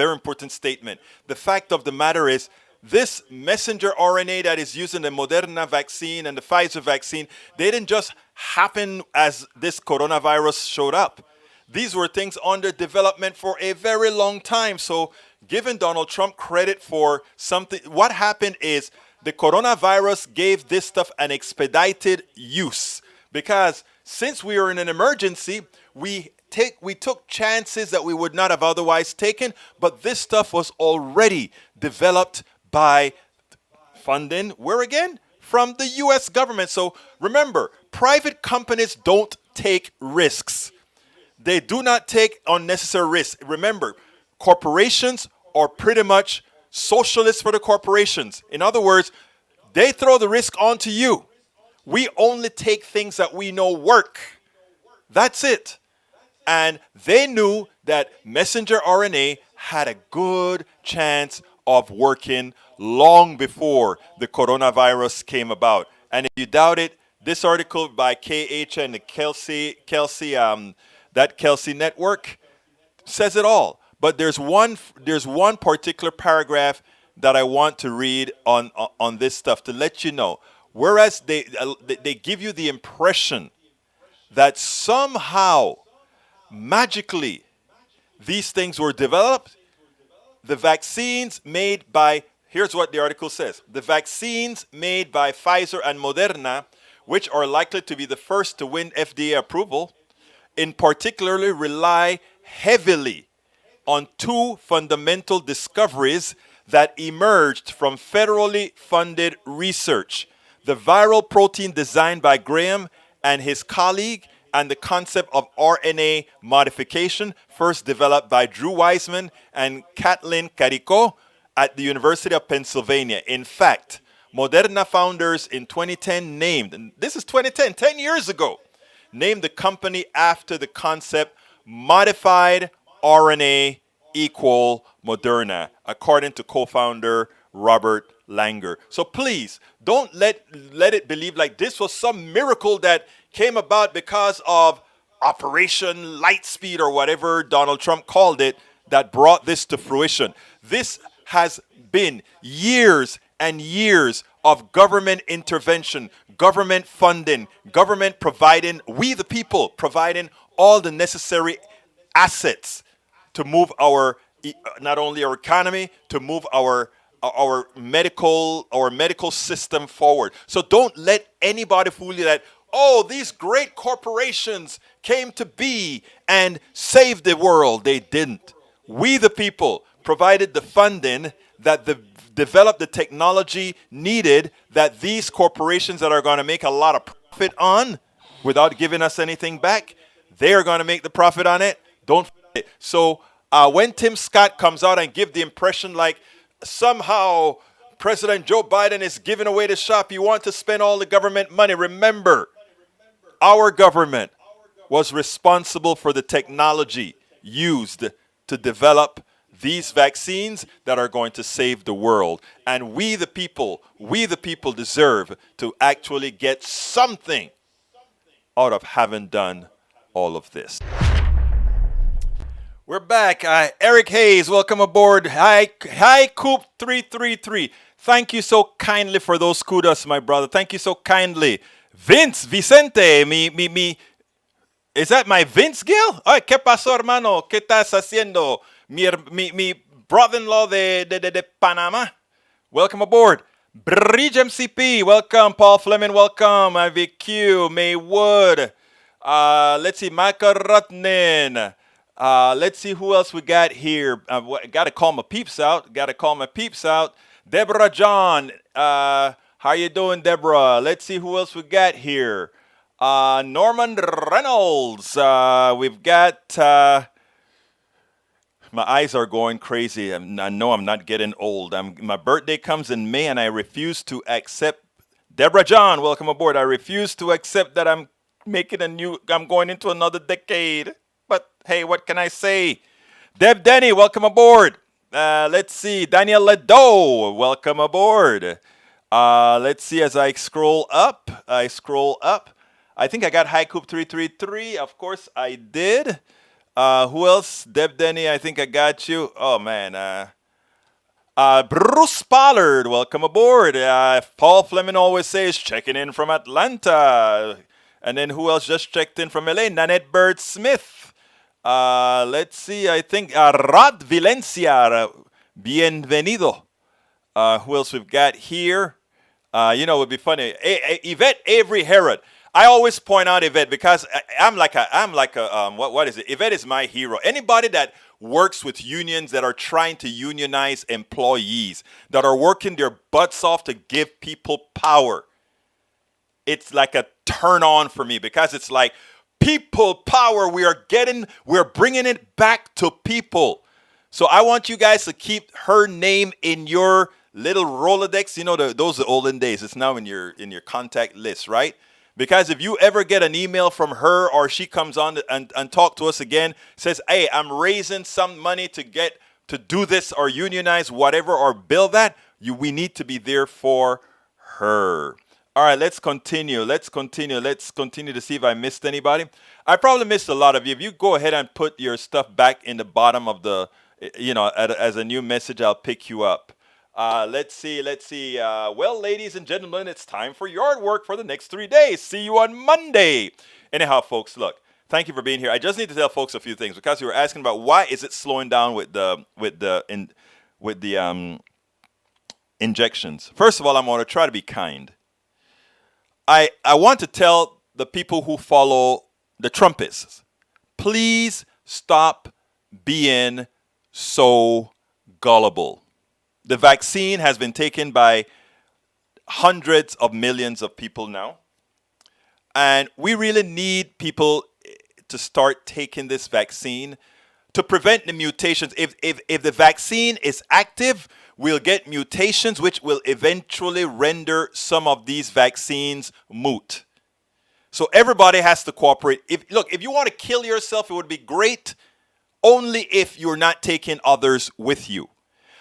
The fact of the matter is, this messenger RNA that is using the Moderna vaccine and the Pfizer vaccine, they didn't just happen as this coronavirus showed up. These were things under development for a very long time. So giving Donald Trump credit for something, what happened is the coronavirus gave this stuff an expedited use, because since we were in an emergency, we took chances that we would not have otherwise taken, but this stuff was already developed by funding, where again? From the US government. So remember, private companies don't take risks. They do not take unnecessary risks. Remember, corporations are pretty much socialists for the corporations. In other words, they throw the risk onto you. We only take things that we know work. That's it. And they knew that messenger RNA had a good chance of working long before the coronavirus came about. And if you doubt it, this article by KH and the Kelsey Network says it all. But there's one particular paragraph that I want to read on this stuff to let you know. Whereas they give you the impression that somehow, magically, these things were developed, the vaccines made by, here's what the article says, the vaccines made by Pfizer and Moderna, which are likely to be the first to win FDA approval, in particularly rely heavily on two fundamental discoveries that emerged from federally funded research: the viral protein designed by Graham and his colleague, and the concept of RNA modification, first developed by Drew Weissman and Kathleen Carico at the University of Pennsylvania. In fact, Moderna founders in 2010 named, and this is 2010, 10 years ago, named the company after the concept modified RNA equal Moderna, according to co-founder Robert Langer. So please, don't let it believe like this was some miracle that came about because of Operation Lightspeed or whatever Donald Trump called it that brought this to fruition. This has been years and years of government intervention, government funding, government providing, we the people, providing all the necessary assets to move our, not only our economy, to move our medical system forward. So don't let anybody fool you that, oh, these great corporations came to be and saved the world. They didn't. We the people provided the funding that developed the technology needed that these corporations that are going to make a lot of profit on without giving us anything back, they are going to make the profit on it. Don't it. So when Tim Scott comes out and give the impression like somehow President Joe Biden is giving away the shop, you want to spend all the government money, remember, our government was responsible for the technology used to develop these vaccines that are going to save the world. And we the people deserve to actually get something out of having done all of this. We're back. Eric Hayes, welcome aboard. Hi, Coop 333. Thank you so kindly for those kudos, my brother. Thank you so kindly. Vicente, is that my Vince Gill? Ay, ¿qué pasó, hermano? ¿Qué estás haciendo? Mi brother-in-law de Panama. Welcome aboard. Bridge MCP, welcome. Paul Fleming, welcome. IVQ, Maywood. Let's see, Micah Rutnin. Let's see who else we got here. Got to call my peeps out. Deborah John. How you doing, Deborah? Let's see who else we got here. Norman Reynolds. We've got... my eyes are going crazy. I know I'm not getting old. My birthday comes in May, and I refuse to accept. Deborah John, welcome aboard. I refuse to accept that I'm going into another decade. But hey, what can I say? Deb Denny, welcome aboard. Let's see. Daniel Ledo, welcome aboard. Let's see as I scroll up. I think I got Haiku 333. Of course I did. Who else? Deb Denny, I think I got you. Oh, man. Bruce Pollard, welcome aboard. Paul Fleming always says, checking in from Atlanta. And then who else just checked in from LA? Nanette Bird Smith. Let's see. I think Rod Valencia, bienvenido. Who else we've got here? It would be funny. Yvette Avery Herod. I always point out Yvette because I'm like a what is it? Yvette is my hero. Anybody that works with unions that are trying to unionize employees, that are working their butts off to give people power, it's like a turn on for me because it's like people power. We're bringing it back to people. So I want you guys to keep her name in your little Rolodex. Those are olden days. It's now in your contact list, right? Because if you ever get an email from her or she comes on and talk to us again, says, hey, I'm raising some money to do this or unionize whatever or build that, we need to be there for her. All right, let's continue. Let's continue to see if I missed anybody. I probably missed a lot of you. If you go ahead and put your stuff back in the bottom of the, as a new message, I'll pick you up. Let's see. Well, ladies and gentlemen, it's time for yard work for the next 3 days. See you on Monday. Anyhow, folks, look, thank you for being here. I just need to tell folks a few things because you were asking about why is it slowing down with the injections. First of all, I'm going to try to be kind. I want to tell the people who follow the Trumpists, please stop being so gullible. The vaccine has been taken by hundreds of millions of people now. And we really need people to start taking this vaccine to prevent the mutations. If the vaccine is active, we'll get mutations which will eventually render some of these vaccines moot. So everybody has to cooperate. If you want to kill yourself, it would be great only if you're not taking others with you.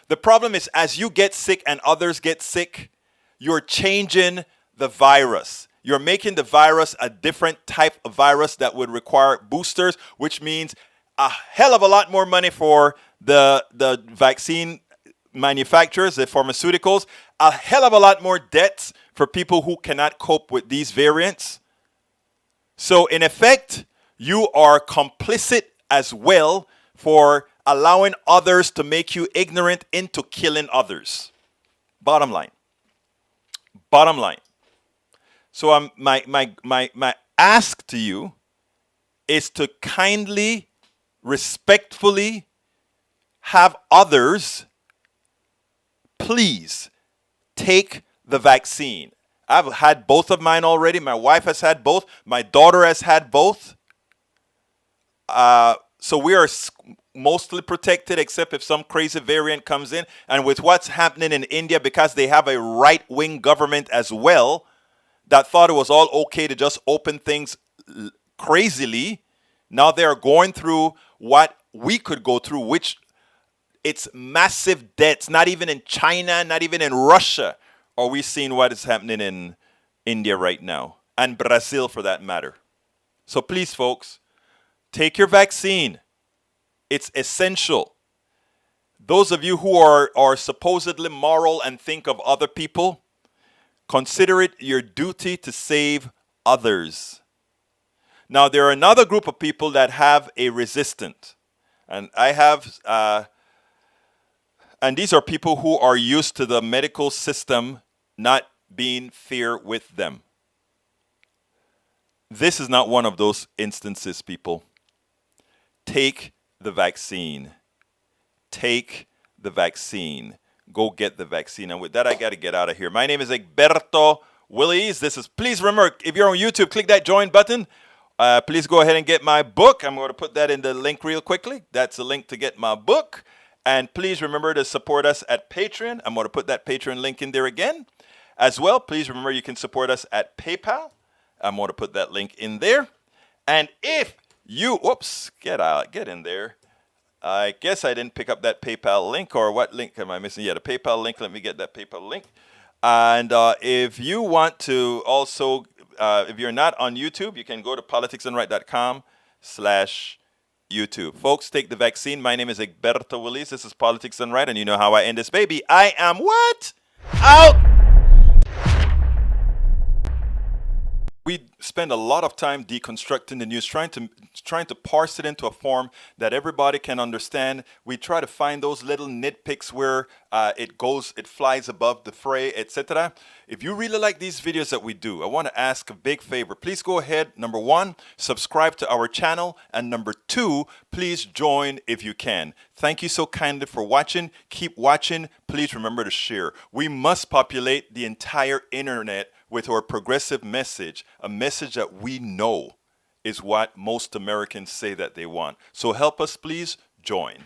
The problem is as you get sick and others get sick, you're changing the virus. You're making the virus a different type of virus that would require boosters, which means a hell of a lot more money for the vaccine manufacturers, the pharmaceuticals, a hell of a lot more debts for people who cannot cope with these variants. So in effect, you are complicit as well for allowing others to make you ignorant into killing others. Bottom line. So my ask to you is to kindly, respectfully have others please take the vaccine. I've had both of mine already. My wife has had both. My daughter has had both. So we are mostly protected except if some crazy variant comes in. And with what's happening in India, because they have a right-wing government as well that thought it was all okay to just open things crazily, now they're going through what we could go through, which it's massive debts. Not even in China, not even in Russia are we seeing what is happening in India right now, and Brazil for that matter. So please, folks, take your vaccine. It's essential. Those of you who are supposedly moral and think of other people, consider it your duty to save others. Now, there are another group of people that have a resistance. And I have, and these are people who are used to the medical system not being fair with them. This is not one of those instances, people. Take the vaccine. Take the vaccine. Go get the vaccine. And with that, I got to get out of here. My name is Egberto Willies. Please remember, if you're on YouTube, click that join button. Please go ahead and get my book. I'm going to put that in the link real quickly. That's the link to get my book. And please remember to support us at Patreon. I'm going to put that Patreon link in there again. As well, please remember you can support us at PayPal. I'm going to put that link in there. And if you, get in there. I guess I didn't pick up that PayPal link, or what link am I missing? Yeah, the PayPal link. Let me get that PayPal link. And if you want to also, if you're not on YouTube, you can go to politicsandright.com/YouTube. Folks, take the vaccine. My name is Egberto Willies. This is Politics and Right, and you know how I end this baby. I am what? Out! we spend a lot of time deconstructing the news, trying to parse it into a form that everybody can understand. We try to find those little nitpicks where it flies above the fray, etc. If you really like these videos that we do, I want to ask a big favor. Please go ahead, number one, subscribe to our channel, and number two, please join if you can. Thank you so kindly for watching. Keep watching. Please remember to share. We must populate the entire internet with our progressive message, a message that we know is what most Americans say that they want. So help us, please join.